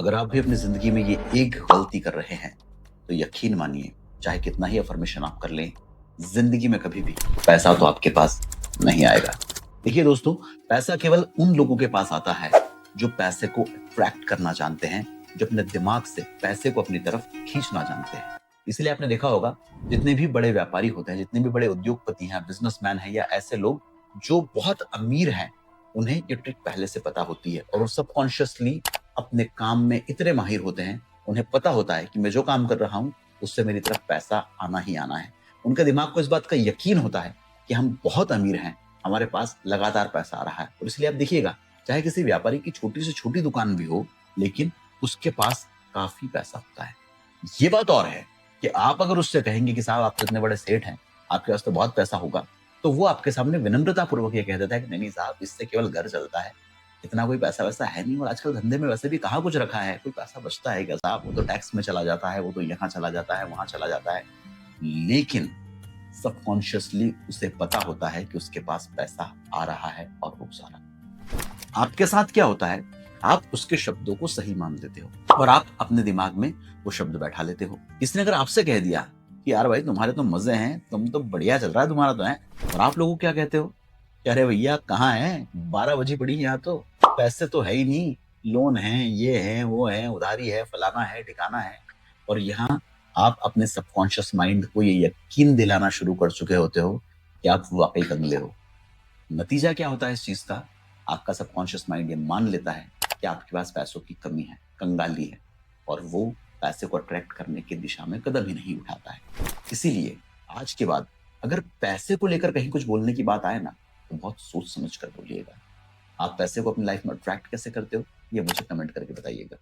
अगर आप भी अपनी ज़िंदगी में ये एक गलती कर रहे हैं, तो यकीन मानिए, चाहे कितना ही अफ़र्मेशन आप कर लें, ज़िंदगी में कभी भी पैसा तो आपके पास नहीं आएगा। देखिए दोस्तों, पैसा केवल उन लोगों के पास आता है, जो पैसे को अट्रैक्ट करना जानते हैं, जो अपने दिमाग से पैसे को अपनी तरफ खींचना जानते हैं। इसलिए आपने देखा होगा, जितने भी बड़े व्यापारी होते हैं, जितने भी बड़े उद्योगपति हैं, बिज़नेसमैन हैं या ऐसे लोग जो बहुत अमीर हैं, उन्हें ये ट्रिक पहले से पता होती है और वो सबकॉन्शियसली अपने काम में इतने माहिर होते हैं, उन्हें पता होता है कि मैं जो काम कर रहा हूँ, उससे मेरी तरफ पैसा आना ही आना है। उनके दिमाग को इस बात का यकीन होता है कि हम बहुत अमीर हैं, हमारे पास लगातार पैसा आ रहा है और इसलिए आप देखिएगा, चाहे किसी व्यापारी की छोटी से छोटी दुकान भी हो, लेकिन उसके पास काफ़ी पैसा होता है। ये बात और है कि आप अगर उससे कहेंगे कि साहब आप तो इतने बड़े सेठ हैं, आपके पास तो बहुत पैसा होगा, तो वो आपके सामने विनम्रतापूर्वक ये कह देता है कि नहीं साहब, इससे केवल घर चलता है। इतना कोई पैसा-वैसा है नहीं और आजकल धंधे में वैसे भी कहाँ कुछ रखा है, कोई पैसा बचता है क्या साहब? वो तो टैक्स में चला जाता है, वो तो यहाँ चला जाता है, वहाँ चला जाता है। लेकिन सबकॉन्शियसली उसे पता होता है कि उसके पास पैसा आ रहा है और वो सारा। आपके साथ क्या होता है, आप उसके शब्दों को सही मान लेते हो और आप अपने दिमाग में वो शब्द बैठा लेते हो। किसी ने अगर आपसे कह दिया कि यार भाई तुम्हारे तो मज़े हैं, तुम तो बढ़िया चल रहा है तुम्हारा तो है, और आप लोगों को क्या कहते हो कि अरे भैया कहाँ हैं? 12 बजी पड़ी हैं यहाँ तो, पैसे तो है ही नहीं, लोन है, ये है, वो है, उधारी है, फलाना है, ठिकाना है। और यहाँ आप अपने सबकॉन्शियस माइंड को ये यकीन दिलाना शुरू कर चुके होते हो कि आप वाक़ई कंगले हो। नतीजा क्या होता है इस चीज़ का? आपका सबकॉन्शियस माइंड ये मान लेता है कि आपके पास पैसों की कमी है, कंगाली है और वो पैसे को अट्रैक्ट करने की दिशा में कदम ही नहीं उठाता है। इसीलिए आज के बाद अगर पैसे को लेकर कहीं कुछ बोलने की बात आए ना, तो बहुत सोच समझ कर बोलिएगा। आप पैसे को अपनी लाइफ में अट्रैक्ट कैसे करते हो? ये मुझे कमेंट करके बताइएगा।